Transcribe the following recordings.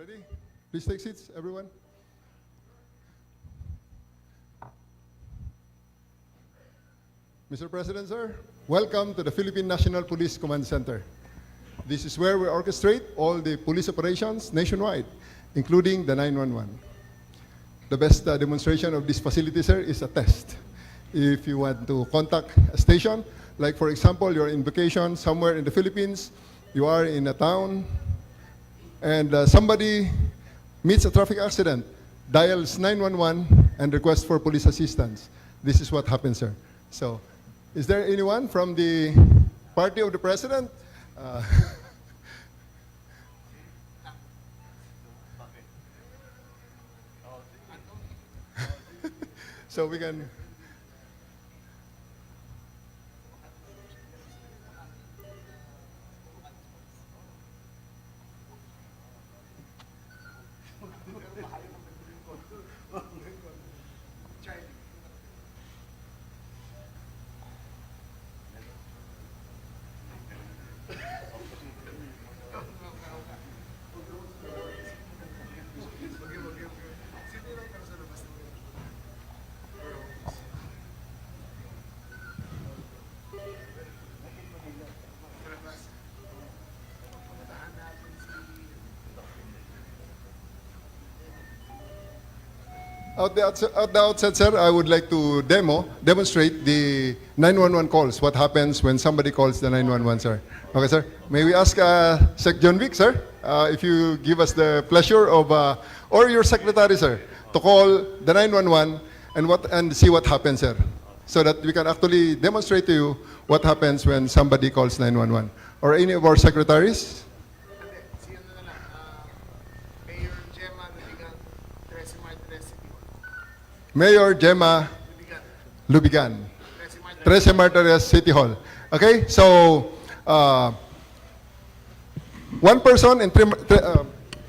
Ready? Please take seats, everyone. Mr. President, sir, welcome to the Philippine National Police Command Center. This is where we orchestrate all the police operations nationwide, including the 911. The best demonstration of this facility, sir, is a test. If you want to contact a station, like for example, you're in vacation somewhere in the Philippines, you are in a town, and somebody meets a traffic accident, dials 911 and requests for police assistance. This is what happens, sir. So, is there anyone from the party of the president? So we can. At the outset, sir, I would like to demonstrate the 911 calls. What happens when somebody calls the 911, sir? Okay, sir. May we ask Sec. John Vic, sir, if you give us the pleasure of, or your secretary, sir, to call the 911 and see what happens, sir, so that we can actually demonstrate to you what happens when somebody calls 911. Or any of our secretaries? Mayor Gemma Lubigan, 13 Martires City Hall. Okay, so one person and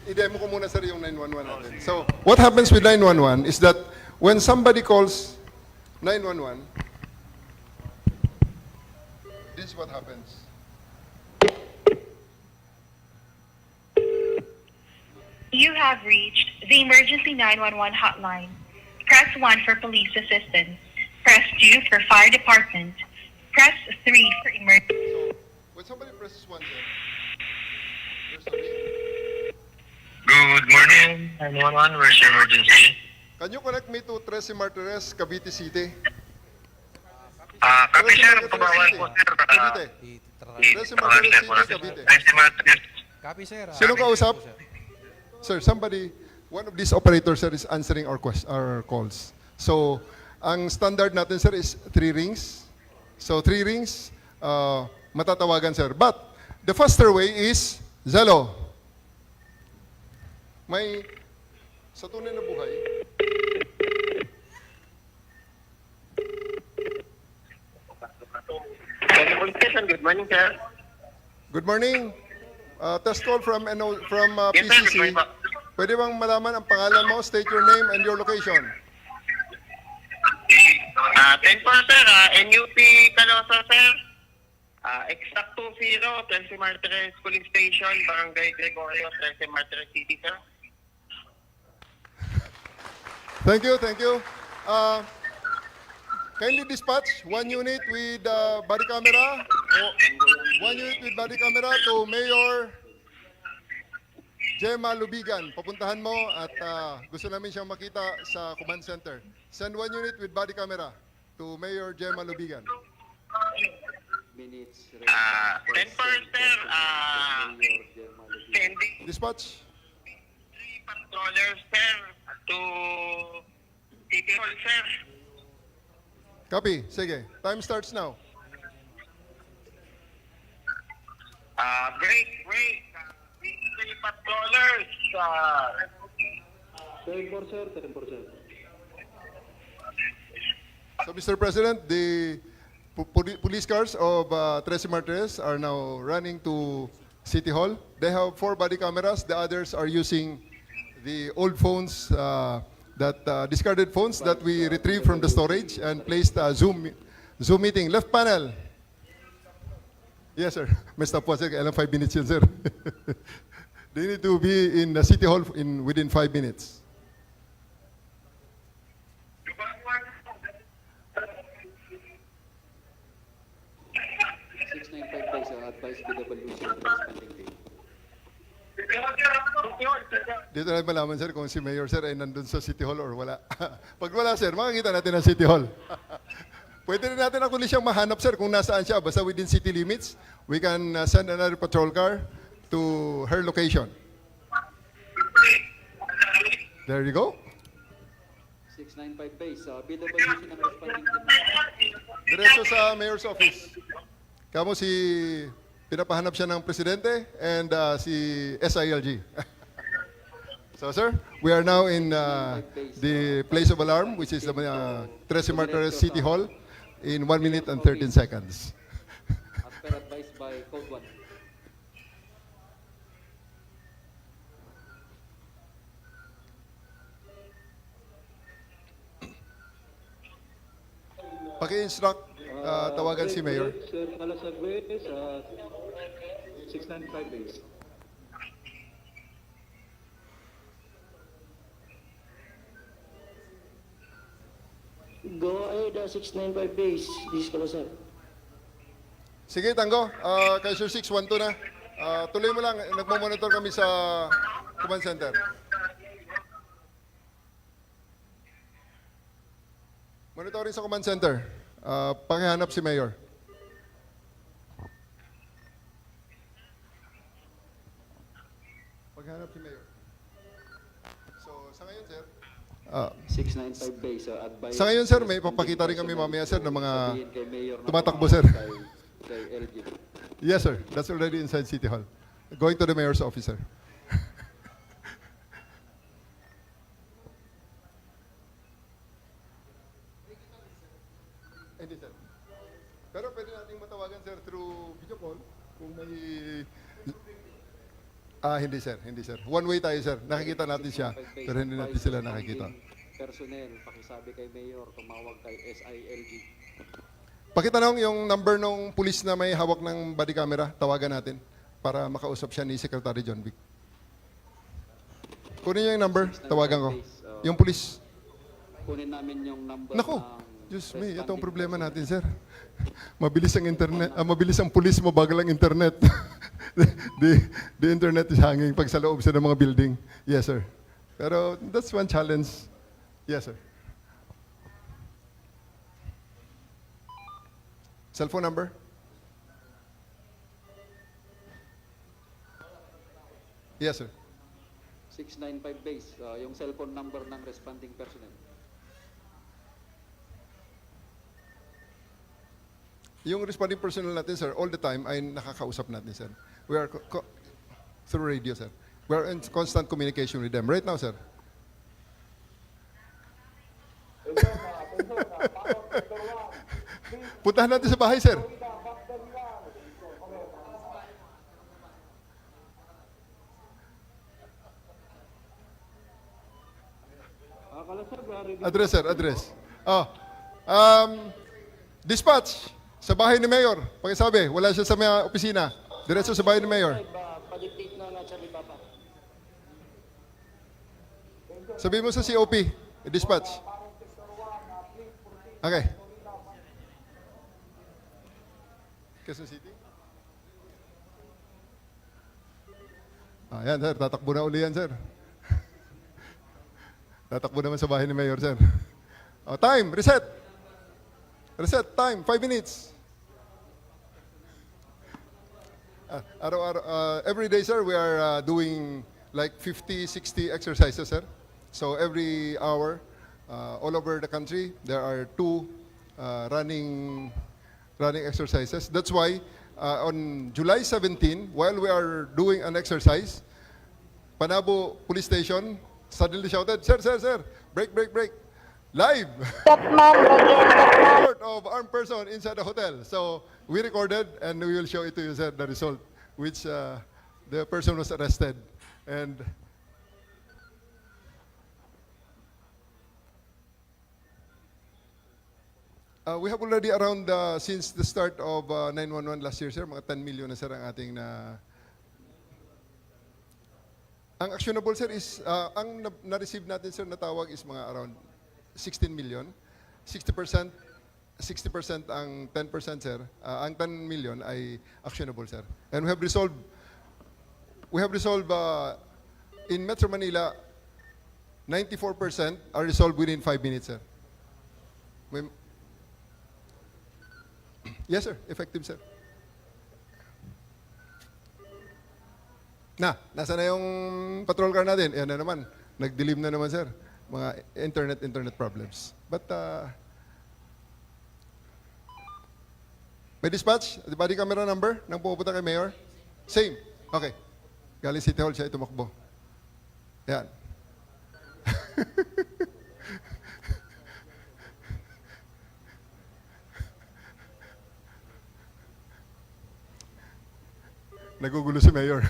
i-demo ko muna, sir, yung 911 natin. So what happens with 911 is that when somebody calls 911, this is what happens. You have reached the emergency 911 hotline. Press 1 for police assistance. Press 2 for fire department. Press 3 for emergency. So, when somebody presses 1 there, there's a ring. Good morning, 911. Where's your emergency? Can you connect me to 13 Martires, Cavite City? Copy, sir. Pabawal po, sir. Cavite. 13 Martires City, Cavite. Copy, sir. Sino kausap? Sir, somebody, one of these operators, sir, is answering our calls. So, ang standard natin, sir, is 3 rings. So, 3 rings, matatawagan, sir. But, the faster way is Zello. May, sa tunay na buhay, Good morning, sir. good morning. Test call from Yes, sir. Good PCC. morning po. Pwede bang malaman ang pangalan mo, state your name and your location? 10 po, sir. NUP Calosa, sir. Exact 20, 13 Martires Police Station, Barangay Gregorio, 13 Martires City, sir. Thank you, thank you. Kindly dispatch 1 unit with body camera, 1 unit with body camera to Mayor Gemma Lubigan. Papuntahan mo at gusto namin siyang makita sa command center. Send 1 unit with body camera to Mayor Gemma Lubigan. 10 po, sir. Sending Dispatch. 3 patrollers, sir, to City Hall, sir. Copy. Sige. Time starts now. Break. 3 patrollers. 10%. So, Mr. President, the police cars of 13 Martires are now running to City Hall. They have 4 body cameras. The others are using the old phones, discarded phones that we retrieved from the storage and placed Zoom meeting. Left panel. Yes, sir. May stop po, sir. Kailan 5 minutes yun, sir. They need to be in the City Hall within 5 minutes. Advice PWC on responding team. Dito na malaman, sir, kung si Mayor, sir, ay nandun sa City Hall or wala. Pag wala, sir, makikita natin ang City Hall. Pwede rin natin actually siyang mahanap, sir, kung nasaan siya. Basta within city limits, we can send another patrol car to her location. There you go. 695 base, PWC ng responding team. Diretso sa Mayor's office. Kamo si pinapahanap siya ng presidente and si SILG. So sir, we are now in the place of alarm, which is the Tres Martires City Hall, in 1 minute and 13 seconds. As per advised by Code 1. Paki-instruct, tawagan si Mayor. Sir Calasagüez, 695 days. Go ahead, 695 base. This is Kalasar. Sige, Tango. Kay Sir 612 na. Tuloy mo lang. Nagmamonitor kami sa command center. Monitoring sa command center. Pakihanap si Mayor. Paghanap si Mayor. So, sa ngayon, sir, 695 base, advice. sa ngayon, sir, may papakita rin kami mamaya, sir, ng mga Sabihin kay Mayor na tumatakbo, tumawag sir. Kay LG. Yes, sir. That's already inside City Hall. Going to the Mayor's office, sir. Hindi, sir. Pero pwede nating matawagan, sir, through video call kung may... hindi, sir. Hindi, sir. One way tayo, sir. Nakikita natin siya, pero hindi natin sila nakikita. Personnel, pakisabi kay Mayor, tumawag kay SILG. Pakitanong yung number ng pulis na may hawak ng body camera, tawagan natin para makausap siya ni Secretary John Vic. Kunin niyo yung number, tawagan ko. Yung pulis. Kunin namin yung number Naku, ng Diyos me, ito ang responding problema personnel. natin, sir. Mabilis ang internet, mabilis ang pulis mo, bagal ang internet. the internet is hanging pag sa loob sa ng mga building. Yes, sir. Pero that's one challenge. Yes, sir. Cellphone number? Yes, sir. 695 base, yung cellphone number ng responding personnel. Yung responding personnel natin, sir, all the time ay nakakausap natin, sir. We are through radio, sir. We are in constant communication with them. Right now, sir. Puntahan natin sa bahay, sir. Address, sir, address. Dispatch, sa bahay ni Mayor. Pakisabi, wala siya sa mga opisina. Diretso sa bahay ni Mayor. Pa-dictate na Charlie Papa. Sabihin mo sa COP, dispatch. Okay. Quezon City? Yan, sir. Tatakbo na uli yan, sir. Tatakbo naman sa bahay ni Mayor, sir. Time, reset. Reset, time, 5 minutes. Every day, sir, we are doing like 50, 60 exercises, sir. So every hour, all over the country, there are 2 running exercises. That's why on July 17, while we are doing an exercise, Panabo Police Station suddenly shouted, "Sir, sir, sir, break, break, break. Live!" Report of armed person inside the hotel. So we recorded and we will show it to you, sir, the result, which the person was arrested. And we have already around, since the start of 911 last year, sir, mga 10 million na, sir, ang ating na Ang actionable, sir, is, ang na-receive natin, sir, na tawag is mga around 16 million. 60%, 60% ang 10%, sir. Ang 10 million ay actionable, sir. And we have resolved in Metro Manila, 94% are resolved within 5 minutes, sir. Yes, sir. Effective, sir. Nasa na yung patrol car natin? Yan na naman. Nag-delim na naman, sir. Mga internet problems. But, may dispatch? The body camera number ng pumupunta kay Mayor? Same. Okay. Galing City Hall siya tumakbo. Yan. Nagugulo si Mayor.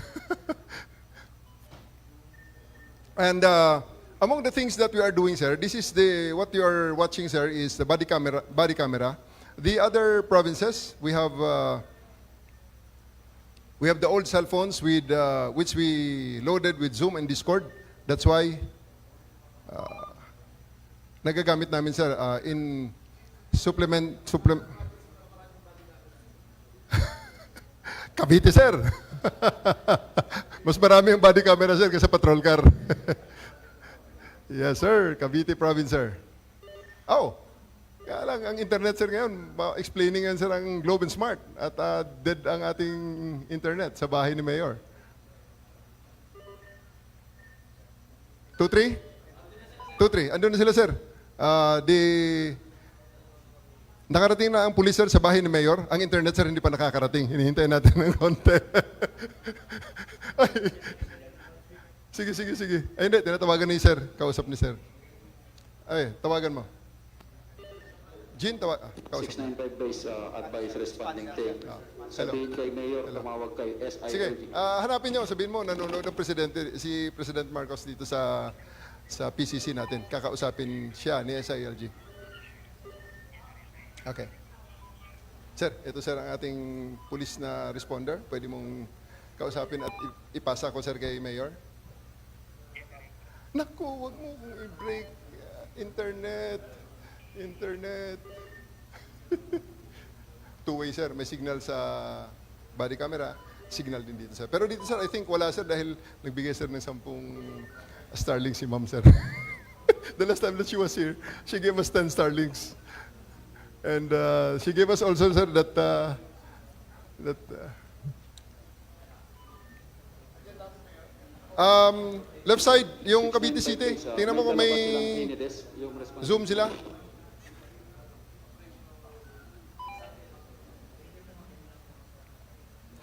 And among the things that we are doing, sir, this is what you are watching, sir, is the body camera. The other provinces, we have the old cell phones with which we loaded with Zoom and Discord. That's why nagagamit namin, sir, in supplement Cavite, sir. Mas marami yung body camera, sir, kaysa patrol car. Yes, sir. Cavite province, sir. Oh, kaya lang, ang internet, sir, ngayon, explaining yan, sir, ang Globe and Smart. At dead ang ating internet sa bahay ni Mayor. 2-3? 2-3. Andun na sila, sir. Nakarating na ang pulis, sir, sa bahay ni Mayor. Ang internet, sir, hindi pa nakakarating. Hinihintay natin ng konti. Ay. Sige. Ay, hindi. Tinatawagan ni sir. Kausap ni sir. Ay, tawagan mo. Jean, kausap. 695 base, advice responding team. Hello. Sabihin kay Mayor, tumawag kay SILG. Sige, hanapin niyo. Sabihin mo, nanonood ng presidente, si President Marcos dito sa PCC natin. Kakausapin siya ni SILG. Okay. Sir, ito, sir, ang ating pulis na responder. Pwede mong kausapin at ipasa ko, sir, kay Mayor. Naku, wag mo kong i-break. Internet. Two-way, sir. May signal sa body camera. Signal din dito, sir. Pero dito, sir, I think wala, sir, dahil nagbigay, sir, ng 10 Starlink si ma'am, sir. The last time that she was here, she gave us 10 Starlinks. And she gave us also, sir, that left side, yung Cavite City. Tingnan mo kung may Zoom sila.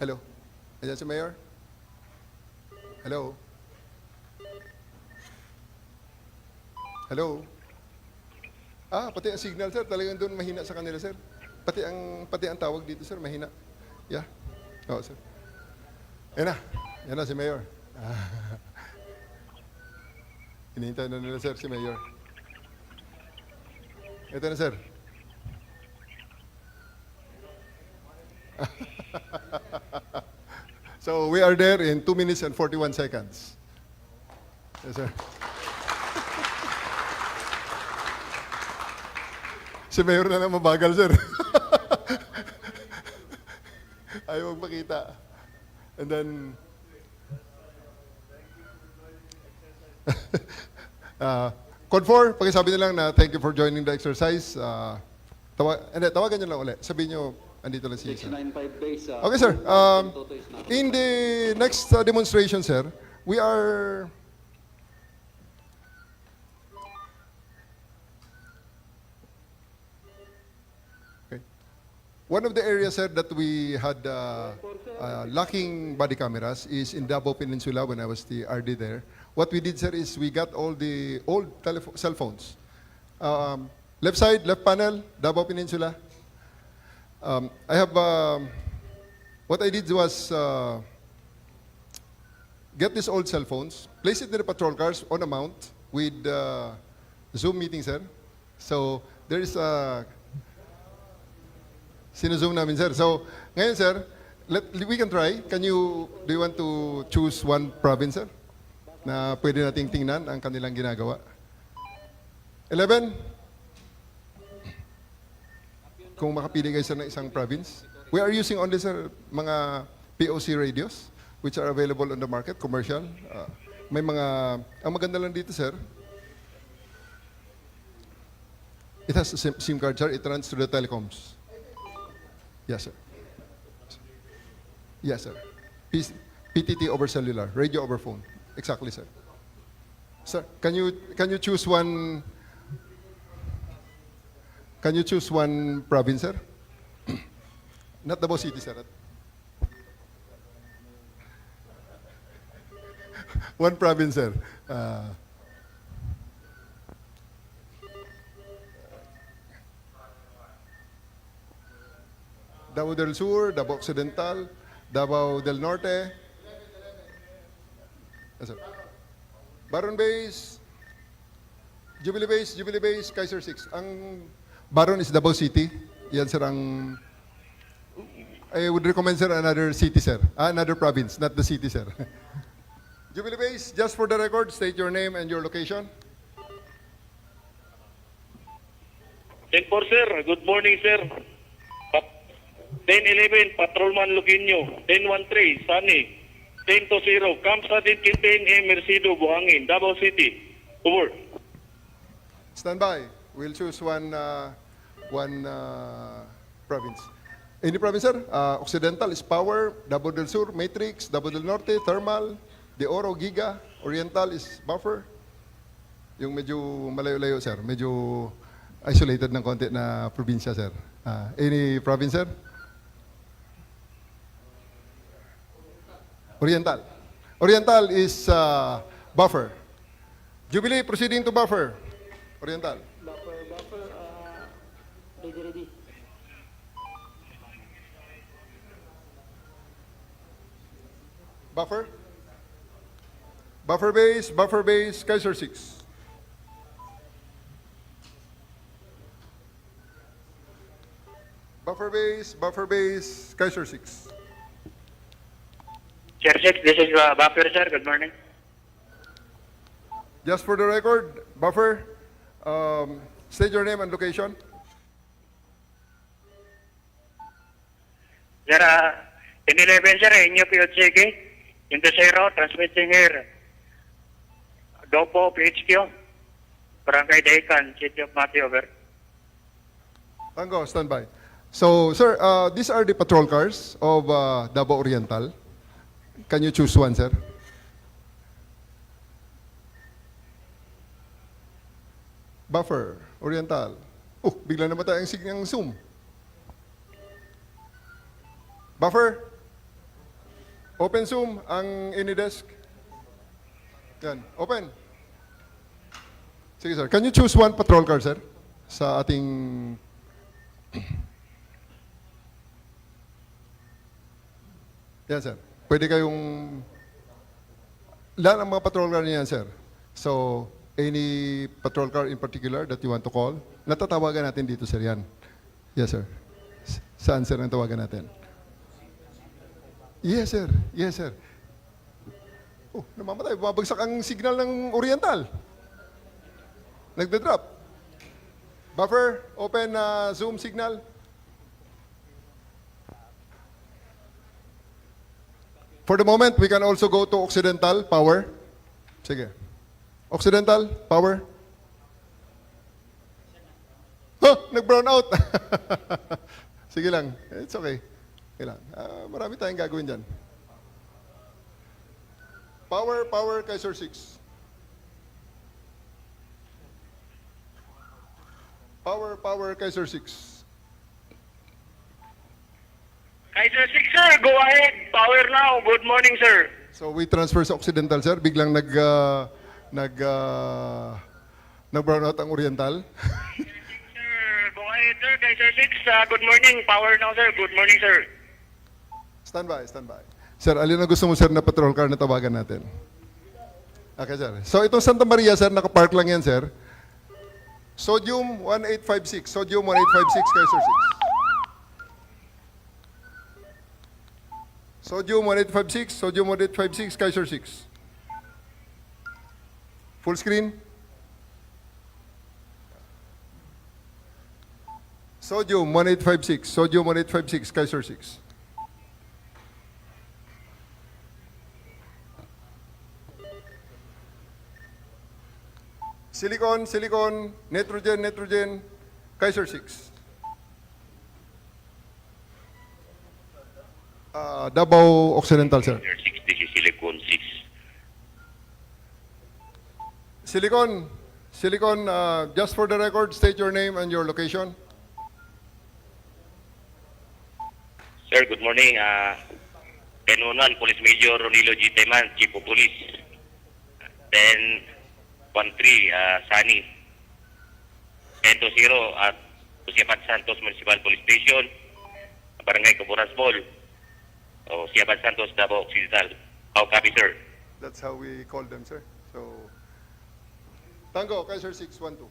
Hello. Ayan si Mayor. Hello. Hello. Pati ang signal, sir, talagang doon mahina sa kanila, sir. Pati ang tawag dito, sir, mahina. Yeah. Oo, sir. Yan na si Mayor. Hinihintay na nila, sir, si Mayor. Ito na, sir. So, we are there in 2 minutes and 41 seconds. Yes, sir. Si Mayor na lang mabagal, sir. Ayaw magpakita. And then, Code 4, pakisabi nyo lang na thank you for joining the exercise. Tawagan nyo lang ulit. Sabihin nyo, andito lang si sir. 695 base. Okay, sir. In the next demonstration, sir, we are... One of the areas, sir, that we had lacking body cameras is in Davao Peninsula when I was the RD there. What we did, sir, is we got all the old cell phones. Left side, left panel, Davao Peninsula. What I did was get these old cell phones, place it in the patrol cars on a mount with Zoom meeting, sir. So there is a... Sino-zoom namin, sir. So, ngayon, sir, we can try. Do you want to choose one province, sir? na pwede nating tingnan ang kanilang ginagawa. 11, kung makapili kayo sir ng isang province. We are using only sir mga POC radios which are available on the market, commercial. May mga, ang maganda lang dito sir, it has a SIM card sir, it runs through the telecoms. Yes sir. Yes sir. PTT over cellular, radio over phone. Exactly sir. Sir, can you choose one? Can you choose one province, sir? Not Davao City, sir. One province, sir. Davao del Sur, Davao Occidental, Davao del Norte. Yes, sir. Baron Base, Jubilee Base, Kaiser 6. Ang Baron is Davao City. Yan sir ang... I would recommend sir another city sir. Another province, not the city sir. Jubilee Base, just for the record, state your name and your location. 10-4, sir. Good morning, sir. 10-11, Patrolman Luquinho. 10-13, Sunny. 10-0, Kamsadin Quintin E. Mercido, Buhangin, Davao City. Over. Stand by. We'll choose one province. Any province, sir? Occidental is Power, Davao del Sur, Matrix, Davao del Norte, Thermal, De Oro, Giga, Oriental is Buffer. Yung medyo malayo-layo, sir. Medyo isolated ng konti na probinsya, sir. Any province, sir? Oriental. Oriental is Buffer. Jubilee, proceeding to Buffer. Oriental. Buffer, ready. Buffer. Buffer base, Kaiser 6. Buffer base, Kaiser 6. Chair 6, this is Buffer, sir. Good morning. Just for the record, Buffer, state your name and location. Sir, 10-11, sir. Inyo PHCK. Into 0, transmitting here. Dopo, PHQ. Barangay Daikan, City of Mati, over. Tango, stand by. So, sir, these are the patrol cars of Davao Oriental. Can you choose one, sir? Buffer, Oriental. Oh, bigla namatay ang signal ng Zoom. Buffer. Open Zoom ang AnyDesk. Yan, open. Sige, sir. Can you choose one patrol car, sir? Sa ating... Yan, sir. Pwede kayong... Lahat ang mga patrol car niyan, sir. So, any patrol car in particular that you want to call, natatawagan natin dito, sir, yan. Yes, sir. Saan, sir, ang tawagan natin? Yes, sir. Yes, sir. Oh, namamatay. Bumabagsak ang signal ng Oriental. Nagda-drop. Buffer, open Zoom signal. For the moment, we can also go to Occidental, power. Sige. Occidental, power. Oh, nag-brown out. Sige lang. It's okay. Okay lang. Marami tayong gagawin dyan. Power, Kaiser 6. Power, Kaiser 6. Kaiser 6, sir. Go ahead. Power now. Good morning, sir. So we transfer sa Occidental, sir. Biglang nag-brown out ang Oriental. Sir, go ahead, sir. Kaiser 6, good morning. Power now, sir. Good morning, sir. Stand by. Sir, alin na gusto mo, sir, na patrol car na tawagan natin? Okay, sir. So itong Santa Maria, sir, nakapark lang yan, sir. Sodium 1856. Sodium 1856, Kaiser 6. Sodium 1856, Kaiser 6. Full screen. Sodium 1856. Sodium 1856, Kaiser 6. Silicon, silicon, nitrogen, nitrogen, Kaiser 6. Davao Occidental, sir. 6, this is Silicon 6. Silicon, silicon, just for the record, state your name and your location. Sir, good morning. 1011, Police Major Ronilo G. Teman, Chief of Police. 1013, Sani. 1020 at Siapat Santos Municipal Police Station, Barangay Caburas Mall. O Siapat Santos, Davao Occidental. How copy, sir? That's how we call them, sir. So, Tango, Kaiser 612.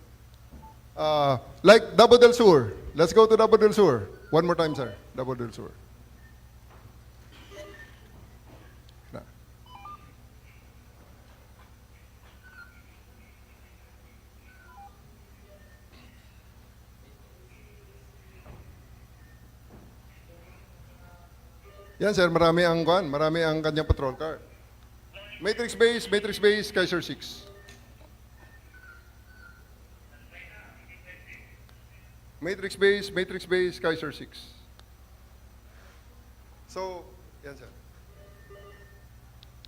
Like Davao del Sur. Let's go to Davao del Sur. One more time, sir. Davao del Sur. Na. Yan, sir. Marami ang kanyang patrol car. Matrix base, Kaiser 6. Matrix base, Kaiser 6. So, yan, sir.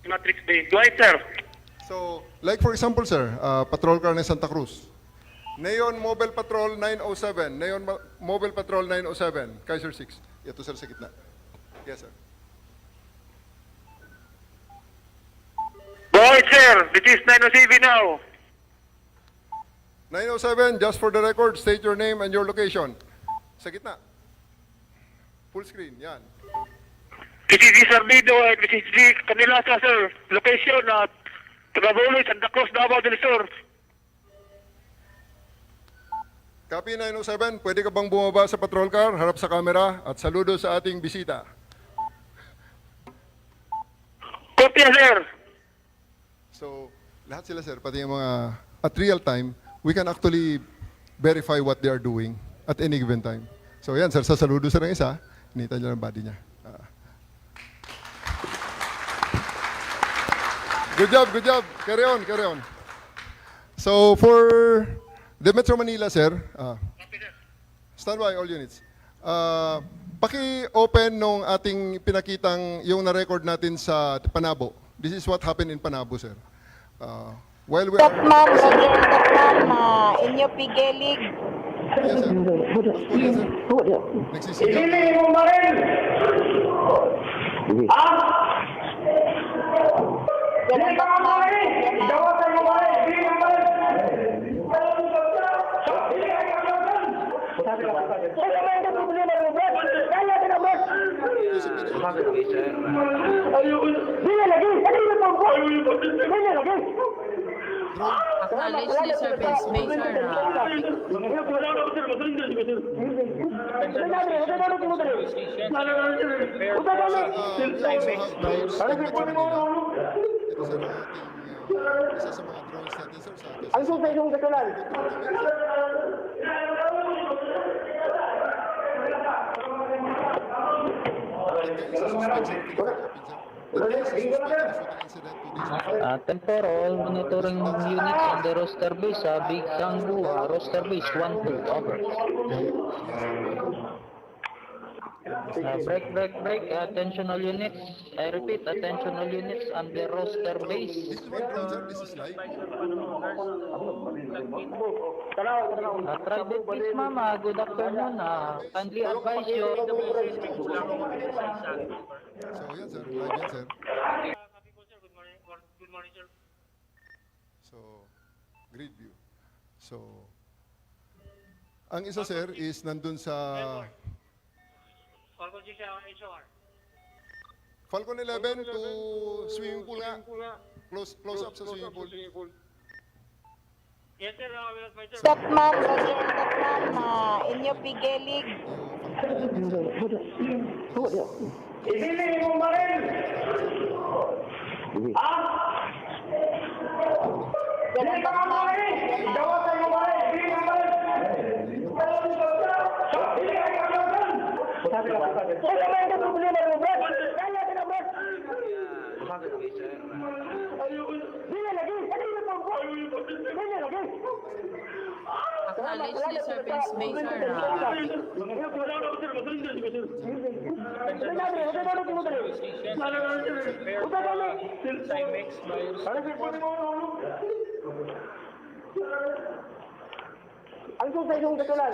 Matrix Bay. Go ahead, sir. So, like for example, sir, patrol car ng Santa Cruz. Neon Mobile Patrol 907. Mobile Patrol 907, Kaiser 6. Ito, sir, sa gitna. Yes, sir. Go ahead, sir. This is 907 now. 907, just for the record, state your name and your location. Sa gitna. Full screen, yan. This is the Sardido and this is the Canilasa, sir. Location at Trabolo, Santa Cruz, Davao del Sur. Copy 907, pwede ka bang bumaba sa patrol car, harap sa camera, at saludo sa ating bisita. Copy, sir. So, lahat sila, sir, pati yung mga, at real time, we can actually verify what they are doing at any given time. So, yan, sir, sasaludo sa ng isa, hinita niya ng body niya. Good job. Carry on. So, for the Metro Manila, sir, stand by all units. Paki-open nung ating pinakitang yung na-record natin sa Panabo. This is what happened in Panabo, sir. While we are... inyo pigilig. Yes, sir. Yes, sir. Nagsisigaw. Acknowledge the service, Major. Ito, sir, isa sa mga drones natin, sir, sa Temporal monitoring unit on the roster base, Big Sangbu, roster base 1-2, over. Break, attentional units, I repeat, attentional units on the roster base. This is one drone, sir. This is live. Private Peace Mama, good afternoon, kindly advise you. So, yan, sir. Live yan, sir. Good morning, sir. So, grid view. So, ang isa, sir, is nandun sa Falcon 11 to swimming pool nga. Close up sa swimming pool. Yes, sir. Stop, ma'am. Inyo pigilig. Acknowledge the service base, sir. Ang susay yung katulan.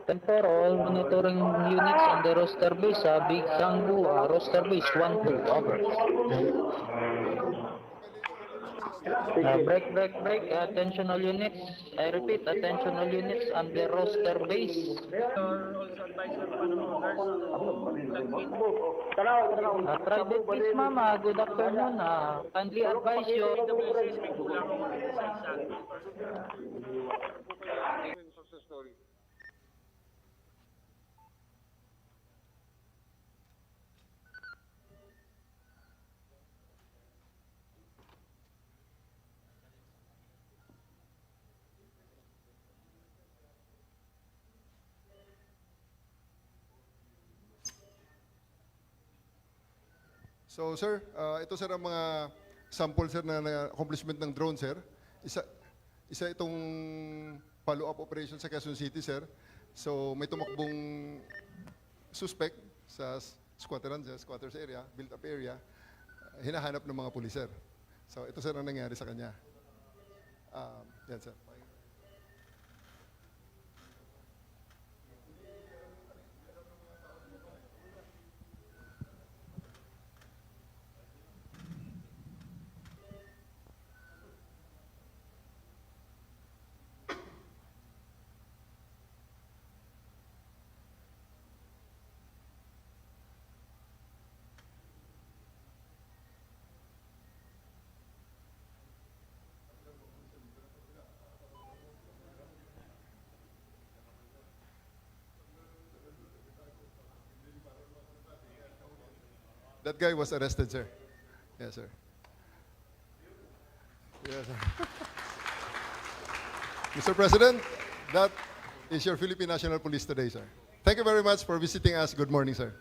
Temper, all monitoring units on the roster base, Big Sangbu, roster base 1-2, over. Break, attention all units. I repeat, attention all units on the roster base. Private please ma'am, good afternoon. Kindly advise you. So sir, ito sir ang mga sample sir na accomplishment ng drone sir. Isa itong follow-up operation sa Quezon City sir. So may tumakbong suspect sa squatters area, built-up area, hinahanap ng mga pulis sir. So ito sir ang nangyari sa kanya. Yan sir. That guy was arrested, sir. Yes, sir. Yes, sir. Mr. President, that is your Philippine National Police today, sir. Thank you very much for visiting us. Good morning, sir.